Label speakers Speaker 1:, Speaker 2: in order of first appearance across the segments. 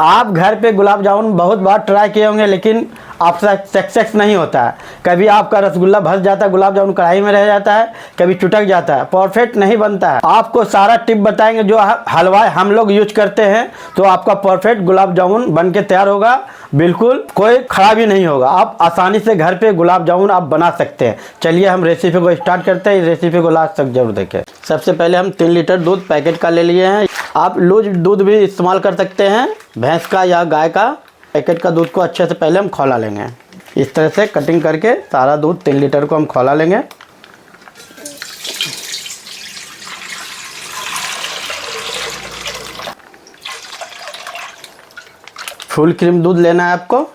Speaker 1: आप घर पे गुलाब जामुन बहुत बार ट्राई किए होंगे, लेकिन आपसे सक्सेस नहीं होता है। कभी आपका रसगुल्ला भस जाता है, गुलाब जामुन कढ़ाई में रह जाता है, कभी चुटक जाता है, परफेक्ट नहीं बनता है। आपको सारा टिप बताएंगे जो हलवा हम लोग यूज करते हैं, तो आपका परफेक्ट गुलाब जामुन बन के तैयार होगा। बिल्कुल कोई खराबी नहीं होगा। आप आसानी से घर पे गुलाब जामुन आप बना सकते हैं। चलिए हम रेसिपी को स्टार्ट करते हैं। इस रेसिपी को लास्ट तक जरूर देखें। सबसे पहले हम 3 लीटर दूध पैकेट का ले लिए हैं। आप लूज दूध भी इस्तेमाल कर सकते हैं, भैंस का या गाय का। पैकेट का दूध को अच्छे से पहले हम खौला लेंगे। इस तरह से कटिंग करके सारा दूध 3 लीटर को हम खौला लेंगे। फुल क्रीम दूध लेना है आपको।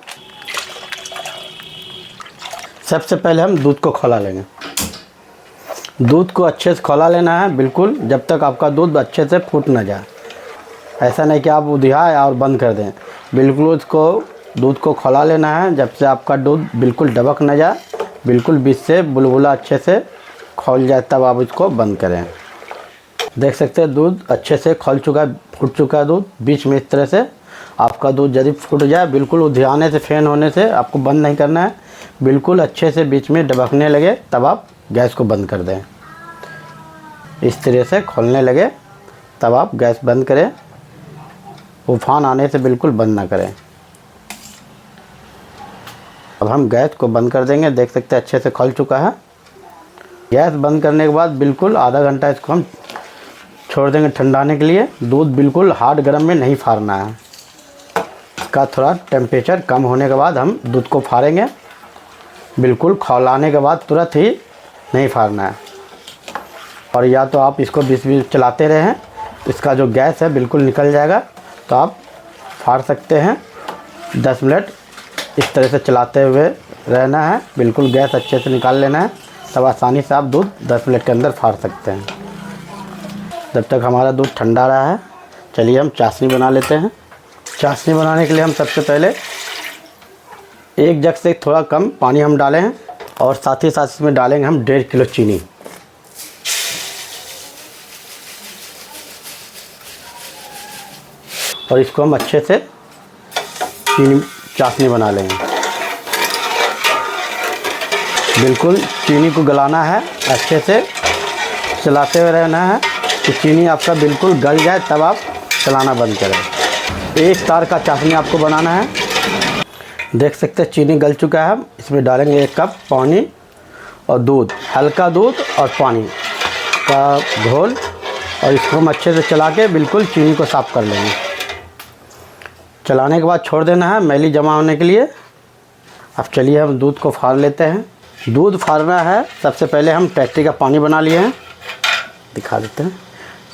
Speaker 1: सबसे पहले हम दूध को खौला लेंगे। दूध को अच्छे से खौला लेना है, बिल्कुल जब तक आपका दूध अच्छे से फूट ना जाए। ऐसा नहीं कि आप उधियाए और बंद कर दें। बिल्कुल उसको दूध को खौला लेना है, जब से आपका दूध बिल्कुल डबक ना जाए, बिल्कुल बीच से बुलबुला अच्छे से खौल जाए, तब आप इसको बंद करें। देख सकते हैं दूध अच्छे से खौल चुका है, फूट चुका है दूध। बीच में इस तरह से आपका दूध यदि फूट जाए, बिल्कुल उधियाने से, फैन होने से आपको बंद नहीं करना है। बिल्कुल अच्छे से बीच में डबकने लगे तब आप गैस को बंद कर दें। इस तरह से खोलने लगे तब आप गैस बंद करें। उफान आने से बिल्कुल बंद ना करें। अब हम गैस को बंद कर देंगे। देख सकते हैं अच्छे से खोल चुका है। गैस बंद करने के बाद बिल्कुल आधा घंटा इसको हम छोड़ देंगे ठंडाने के लिए। दूध बिल्कुल हार्ड गर्म में नहीं फाड़ना है। इसका थोड़ा टेम्परेचर कम होने के बाद हम दूध को फाड़ेंगे। बिल्कुल खौलाने के बाद तुरंत ही नहीं फाड़ना है। और या तो आप इसको बीच चलाते रहें, इसका जो गैस है बिल्कुल निकल जाएगा, तो आप फाड़ सकते हैं। 10 मिनट इस तरह से चलाते हुए रहना है। बिल्कुल गैस अच्छे से निकाल लेना है, तब आसानी से आप दूध 10 मिनट के अंदर फाड़ सकते हैं। जब तक हमारा दूध ठंडा रहा है, चलिए हम चाशनी बना लेते हैं। चाशनी बनाने के लिए हम सबसे पहले 1 जग से थोड़ा कम पानी हम डालें हैं, और साथ ही साथ इसमें डालेंगे हम 1.5 किलो चीनी। और इसको हम अच्छे से चाशनी बना लेंगे। बिल्कुल चीनी को गलाना है, अच्छे से चलाते हुए रहना है कि चीनी आपका बिल्कुल गल जाए, तब आप चलाना बंद करें। 1 तार का चाशनी आपको बनाना है। देख सकते हैं चीनी गल चुका है। इसमें डालेंगे 1 कप पानी और दूध, हल्का दूध और पानी का घोल, और इसको हम अच्छे से चला के बिल्कुल चीनी को साफ़ कर लेंगे। चलाने के बाद छोड़ देना है मैली जमा होने के लिए। अब चलिए हम दूध को फाड़ लेते हैं। दूध फाड़ना है, सबसे पहले हम टैक्ट्री का पानी बना लिए हैं, दिखा देते हैं।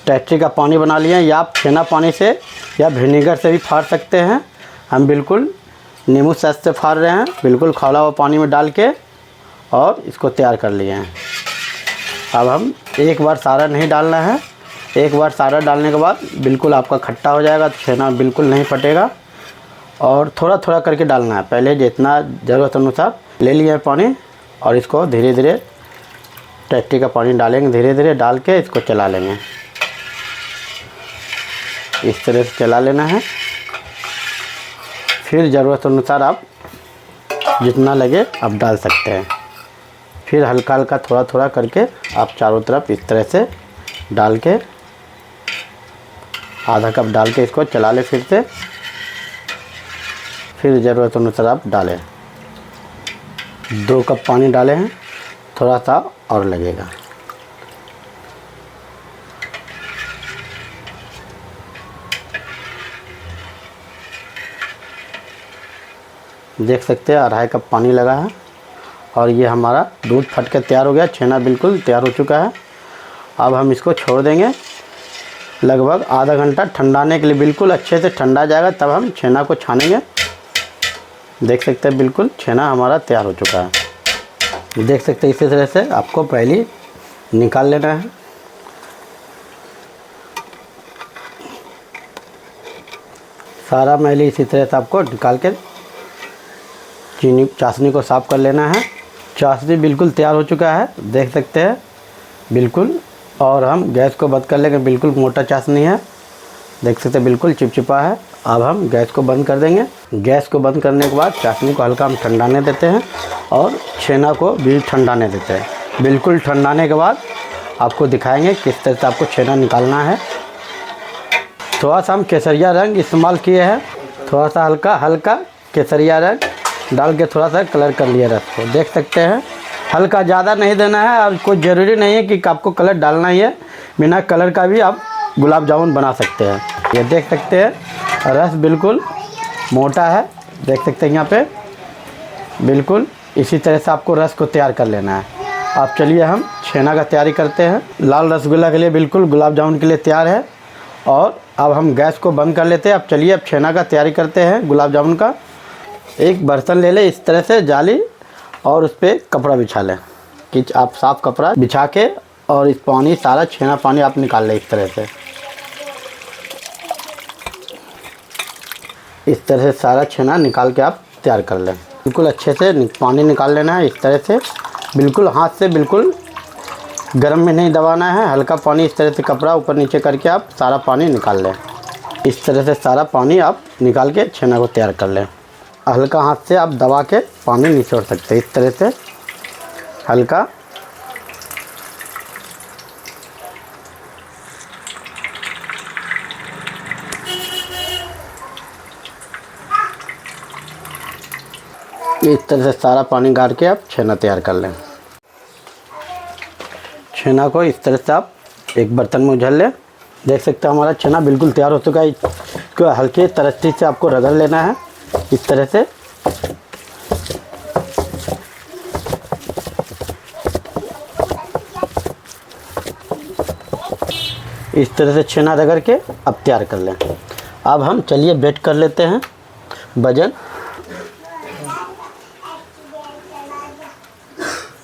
Speaker 1: टैक्ट्री का पानी बना लिए हैं, या आप छेना पानी से या विनेगर से भी फाड़ सकते हैं। हम बिल्कुल नींबू शहद से फाड़ रहे हैं, बिल्कुल खौला हुआ पानी में डाल के, और इसको तैयार कर लिए हैं। अब हम एक बार सारा नहीं डालना है। एक बार सारा डालने के बाद बिल्कुल आपका खट्टा हो जाएगा, तो छेना बिल्कुल नहीं फटेगा। और थोड़ा थोड़ा करके डालना है। पहले जितना ज़रूरत अनुसार ले लिया पानी, और इसको धीरे धीरे टैक्ट्री का पानी डालेंगे, धीरे धीरे डाल के इसको चला लेंगे। इस तरह से चला लेना है। फिर ज़रूरत अनुसार आप जितना लगे आप डाल सकते हैं। फिर हल्का हल्का थोड़ा थोड़ा करके आप चारों तरफ इस तरह से डाल के, आधा कप डाल के इसको चला ले फिर से। फिर ज़रूरत अनुसार आप डालें। 2 कप पानी डाले हैं, थोड़ा सा और लगेगा। देख सकते हैं 2.5 कप पानी लगा है, और ये हमारा दूध फट के तैयार हो गया। छेना बिल्कुल तैयार हो चुका है। अब हम इसको छोड़ देंगे लगभग आधा घंटा ठंडाने के लिए। बिल्कुल अच्छे से ठंडा जाएगा, तब हम छेना को छानेंगे। देख सकते हैं बिल्कुल छेना हमारा तैयार हो चुका है। देख सकते हैं इसी तरह से आपको पहले निकाल लेना है। सारा मैली इसी तरह से आपको निकाल के चीनी चाशनी को साफ़ कर लेना है। चाशनी बिल्कुल तैयार हो चुका है, देख सकते हैं बिल्कुल। और हम गैस को बंद कर लेंगे। बिल्कुल मोटा चाशनी है, देख सकते हैं बिल्कुल चिपचिपा है। अब हम गैस को बंद कर देंगे। गैस को बंद करने के बाद चाशनी को हल्का हम ठंडाने देते हैं और छेना को भी ठंडाने देते हैं। बिल्कुल ठंडाने के बाद आपको दिखाएंगे किस तरह से आपको छेना निकालना है। थोड़ा सा हम केसरिया रंग इस्तेमाल किए हैं, थोड़ा सा हल्का केसरिया रंग डाल के थोड़ा सा कलर कर लिया रस को, देख सकते हैं। हल्का ज़्यादा नहीं देना है और कोई ज़रूरी नहीं है कि आपको कलर डालना ही है, बिना कलर का भी आप गुलाब जामुन बना सकते हैं। ये देख सकते हैं रस बिल्कुल मोटा है, देख सकते हैं यहाँ पे। बिल्कुल इसी तरह से आपको रस को तैयार कर लेना है। अब चलिए हम छेना का तैयारी करते हैं। लाल रसगुल्ला के लिए बिल्कुल गुलाब जामुन के लिए तैयार है। और अब हम गैस को बंद कर लेते हैं। अब चलिए अब छेना का तैयारी करते हैं गुलाब जामुन का। एक बर्तन ले लें इस तरह से जाली, और उस पर कपड़ा बिछा लें कि आप साफ़ कपड़ा बिछा के, और इस पानी सारा छेना पानी आप निकाल लें इस तरह से। इस तरह से सारा छेना निकाल के आप तैयार कर लें। बिल्कुल अच्छे से पानी निकाल लेना है इस तरह से। बिल्कुल हाथ से बिल्कुल गर्म में नहीं दबाना है, हल्का पानी इस तरह से कपड़ा ऊपर नीचे करके आप सारा पानी निकाल लें। इस तरह से सारा पानी आप निकाल के छेना को तैयार कर लें। हल्का हाथ से आप दबा के पानी निचोड़ सकते हैं इस तरह से हल्का। इस तरह से सारा पानी गाड़ के आप छेना तैयार कर लें। छेना को इस तरह से आप एक बर्तन में उझल लें। देख सकते हैं हमारा छेना बिल्कुल तैयार हो चुका है। इसको हल्के तरस्ती से आपको रगड़ लेना है इस तरह से। इस तरह से छेना रगड़ के अब तैयार कर लें। अब हम चलिए वेट कर लेते हैं वजन।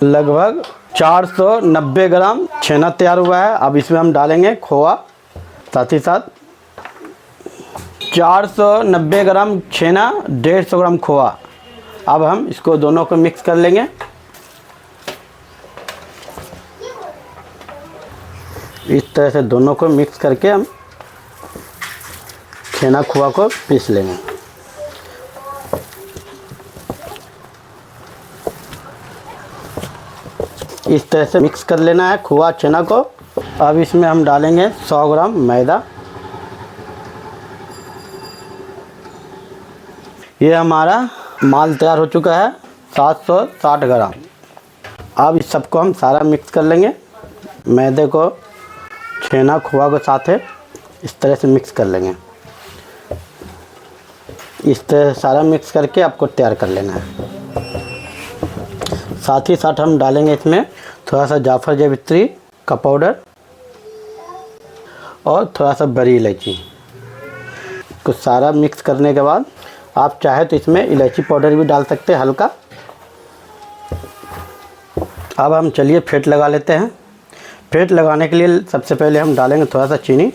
Speaker 1: लगभग 490 ग्राम छेना तैयार हुआ है। अब इसमें हम डालेंगे खोआ, साथ ही साथ 490 ग्राम छेना, 150 ग्राम खोआ। अब हम इसको दोनों को मिक्स कर लेंगे। इस तरह से दोनों को मिक्स करके हम छेना खोआ को पीस लेंगे। इस तरह से मिक्स कर लेना है खोआ छेना को। अब इसमें हम डालेंगे 100 ग्राम मैदा। ये हमारा माल तैयार हो चुका है 760 ग्राम। अब इस सबको हम सारा मिक्स कर लेंगे। मैदे को छेना खोआ को साथ है इस तरह से मिक्स कर लेंगे। इस तरह से सारा मिक्स करके आपको तैयार कर लेना है। साथ ही साथ हम डालेंगे इसमें थोड़ा सा जाफर जावित्री का पाउडर और थोड़ा सा बड़ी इलायची। कुछ सारा मिक्स करने के बाद आप चाहे तो इसमें इलायची पाउडर भी डाल सकते हैं हल्का। अब हम चलिए फेंट लगा लेते हैं। फेंट लगाने के लिए सबसे पहले हम डालेंगे थोड़ा सा चीनी,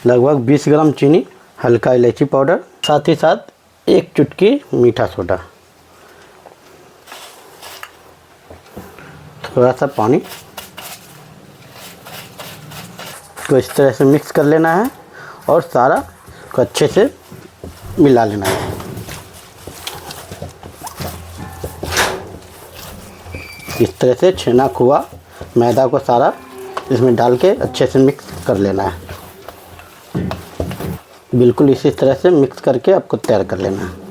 Speaker 1: लगभग 20 ग्राम चीनी, हल्का इलायची पाउडर, साथ ही साथ एक चुटकी मीठा सोडा, थोड़ा सा पानी को इस तरह से मिक्स कर लेना है और सारा को अच्छे से मिला लेना है। इस तरह से छेना खोआ मैदा को सारा इसमें डाल के अच्छे से मिक्स कर लेना है। बिल्कुल इसी तरह से मिक्स करके आपको तैयार कर लेना है।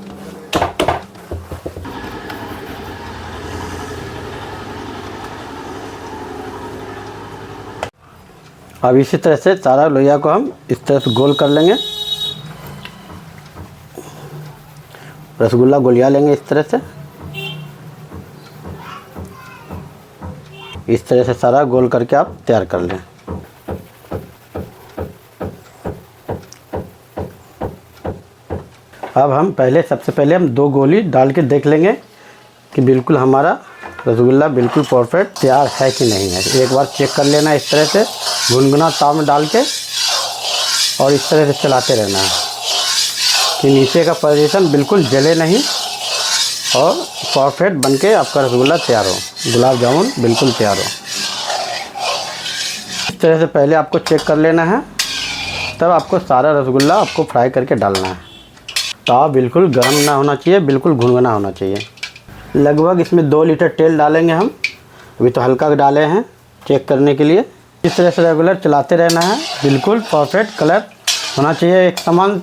Speaker 1: अब इसी तरह से सारा लोइया को हम इस तरह से गोल कर लेंगे। रसगुल्ला गोलिया लेंगे इस तरह से। इस तरह से सारा गोल करके आप तैयार कर लें। अब हम सबसे पहले हम 2 गोली डाल के देख लेंगे कि बिल्कुल हमारा रसगुल्ला बिल्कुल परफेक्ट तैयार है कि नहीं है। एक बार चेक कर लेना इस तरह से गुनगुना ताव में डाल के, और इस तरह से चलाते रहना है कि नीचे का पोजीशन बिल्कुल जले नहीं और परफेक्ट बनके आपका रसगुल्ला तैयार हो, गुलाब जामुन बिल्कुल तैयार हो। इस तरह से पहले आपको चेक कर लेना है तब आपको सारा रसगुल्ला आपको फ्राई करके डालना है। तवा बिल्कुल गर्म ना होना चाहिए, बिल्कुल भुनभुना होना चाहिए। लगभग इसमें 2 लीटर तेल डालेंगे हम। अभी तो हल्का डाले हैं चेक करने के लिए। इस तरह से रेगुलर चलाते रहना है। बिल्कुल परफेक्ट कलर होना चाहिए एक समान,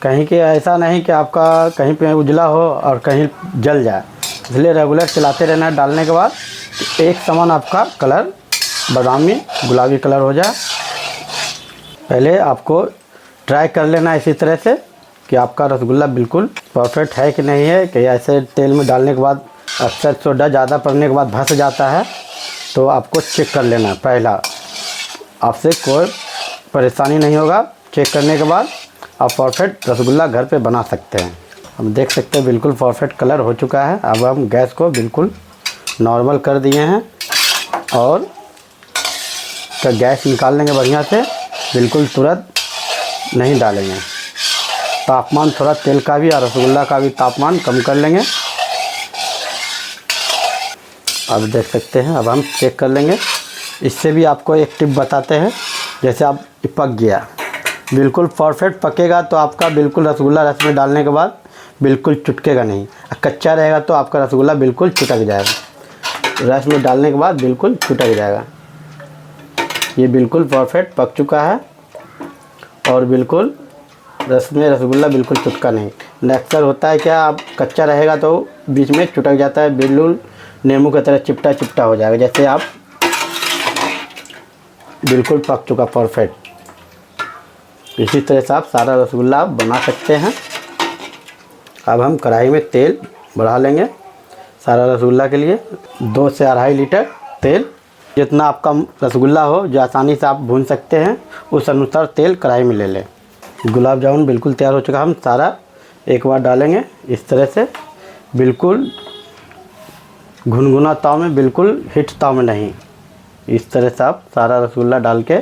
Speaker 1: कहीं के ऐसा नहीं कि आपका कहीं पे उजला हो और कहीं जल जाए। इसलिए रेगुलर चलाते रहना है। डालने के बाद एक समान आपका कलर बादामी गुलाबी कलर हो जाए। पहले आपको ट्राई कर लेना इसी तरह से कि आपका रसगुल्ला बिल्कुल परफेक्ट है कि नहीं है। कि ऐसे तेल में डालने के बाद अक्सर सोडा ज़्यादा पड़ने के बाद धंस जाता है, तो आपको चेक कर लेना है। पहला आपसे कोई परेशानी नहीं होगा। चेक करने के बाद आप परफेक्ट रसगुल्ला घर पे बना सकते हैं। हम देख सकते हैं बिल्कुल परफेक्ट कलर हो चुका है। अब हम गैस को बिल्कुल नॉर्मल कर दिए हैं और तो गैस निकाल लेंगे बढ़िया से। बिल्कुल तुरंत नहीं डालेंगे। तापमान थोड़ा तेल का भी और रसगुल्ला का भी तापमान कम कर लेंगे। अब देख सकते हैं। अब हम चेक कर लेंगे। इससे भी आपको एक टिप बताते हैं। जैसे आप पक गया, बिल्कुल परफेक्ट पकेगा तो आपका बिल्कुल रसगुल्ला रस में डालने के बाद बिल्कुल चुटकेगा नहीं। कच्चा रहेगा तो आपका रसगुल्ला बिल्कुल चुटक जाएगा। रस में डालने के बाद बिल्कुल चुटक जाएगा। ये बिल्कुल परफेक्ट पक चुका है और बिल्कुल रस में रसगुल्ला बिल्कुल चुटका नहीं। अक्सर होता है क्या, आप कच्चा रहेगा तो बीच में चुटक जाता है, बिल्कुल नींबू की तरह चिपटा चिपटा हो जाएगा। जैसे आप बिल्कुल पक चुका परफेक्ट। इसी तरह से आप सारा रसगुल्ला आप बना सकते हैं। अब हम कढ़ाई में तेल बढ़ा लेंगे सारा रसगुल्ला के लिए। 2 से 2.5 लीटर तेल, जितना आपका रसगुल्ला हो जो आसानी से आप भून सकते हैं उस अनुसार तेल कढ़ाई में ले लें। गुलाब जामुन बिल्कुल तैयार हो चुका। हम सारा एक बार डालेंगे इस तरह से, बिल्कुल घुनघुना ताव में, बिल्कुल हिट ताव में नहीं। इस तरह से आप सारा रसगुल्ला डाल के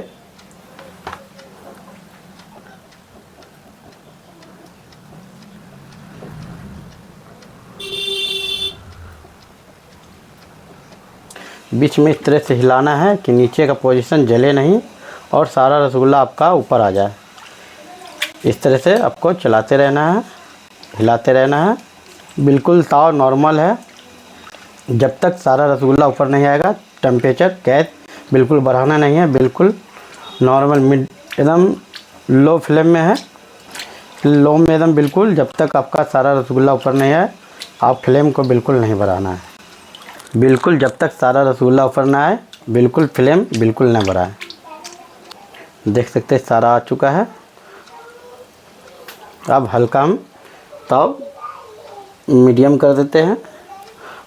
Speaker 1: बीच में इस तरह से हिलाना है कि नीचे का पोजीशन जले नहीं और सारा रसगुल्ला आपका ऊपर आ जाए। इस तरह से आपको चलाते रहना है, हिलाते रहना है। बिल्कुल ताव नॉर्मल है। जब तक सारा रसगुल्ला ऊपर नहीं आएगा, टेम्परेचर गैस बिल्कुल बढ़ाना नहीं है। बिल्कुल नॉर्मल मिड एकदम लो फ्लेम में है। लो में एकदम बिल्कुल, जब तक आपका सारा रसगुल्ला ऊपर नहीं आए आप फ्लेम को बिल्कुल नहीं बढ़ाना है। बिल्कुल जब तक सारा रसगुल्ला ऊपर ना आए बिल्कुल फ्लेम बिल्कुल ना बढ़ाएं। देख सकते हैं सारा आ चुका है। अब हल्का हम ताव मीडियम कर देते हैं,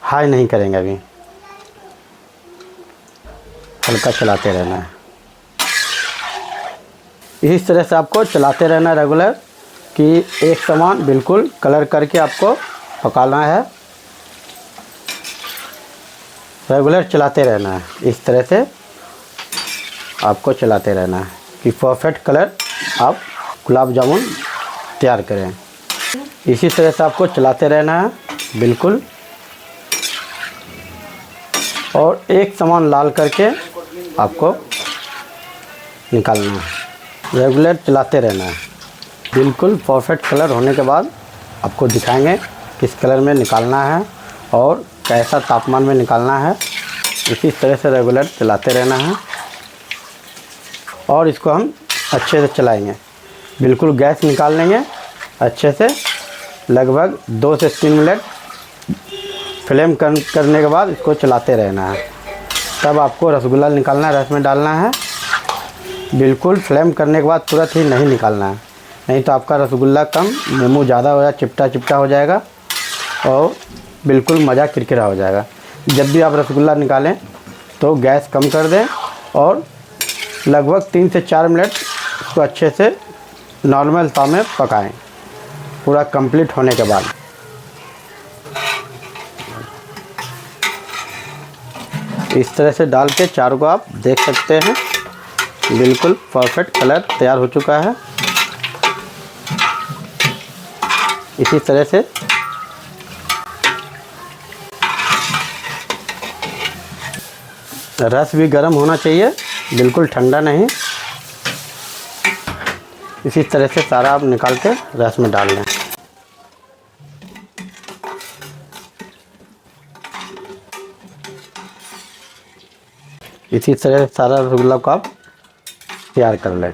Speaker 1: हाई नहीं करेंगे। अभी हल्का चलाते रहना है। इस तरह से आपको चलाते रहना है रेगुलर कि एक समान बिल्कुल कलर करके आपको पकाना है। रेगुलर चलाते रहना है। इस तरह से आपको चलाते रहना है कि परफेक्ट कलर आप गुलाब जामुन तैयार करें। इसी तरह से आपको चलाते रहना है बिल्कुल, और एक समान लाल करके आपको निकालना है। रेगुलर चलाते रहना है। बिल्कुल परफेक्ट कलर होने के बाद आपको दिखाएंगे किस कलर में निकालना है और कैसा तापमान में निकालना है। इसी तरह से रेगुलर चलाते रहना है और इसको हम अच्छे से चलाएंगे। बिल्कुल गैस निकाल लेंगे अच्छे से। लगभग 2 से 3 मिनट फ्लेम करने के बाद इसको चलाते रहना है। तब आपको रसगुल्ला निकालना है, रस में डालना है। बिल्कुल फ्लेम करने के बाद तुरंत ही नहीं निकालना है, नहीं तो आपका रसगुल्ला कम, नींबू ज़्यादा हो जाए, चिपटा चिपटा हो जाएगा और बिल्कुल मज़ा किरकिरा हो जाएगा। जब भी आप रसगुल्ला निकालें तो गैस कम कर दें और लगभग 3 से 4 मिनट इसको अच्छे से नॉर्मल ताव में पकाएं पूरा कंप्लीट होने के बाद। इस तरह से डाल के चारों को आप देख सकते हैं बिल्कुल परफेक्ट कलर तैयार हो चुका है। इसी तरह से रस भी गर्म होना चाहिए, बिल्कुल ठंडा नहीं। इसी तरह से सारा आप निकाल के रस में डाल लें। इसी तरह सारा रसगुल्ला को आप तैयार कर लें।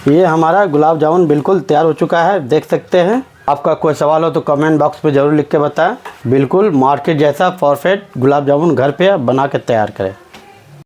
Speaker 1: ये हमारा गुलाब जामुन बिल्कुल तैयार हो चुका है, देख सकते हैं। आपका कोई सवाल हो तो कमेंट बॉक्स पे ज़रूर लिख के बताएं। बिल्कुल मार्केट जैसा परफेक्ट गुलाब जामुन घर पे बना के तैयार करें।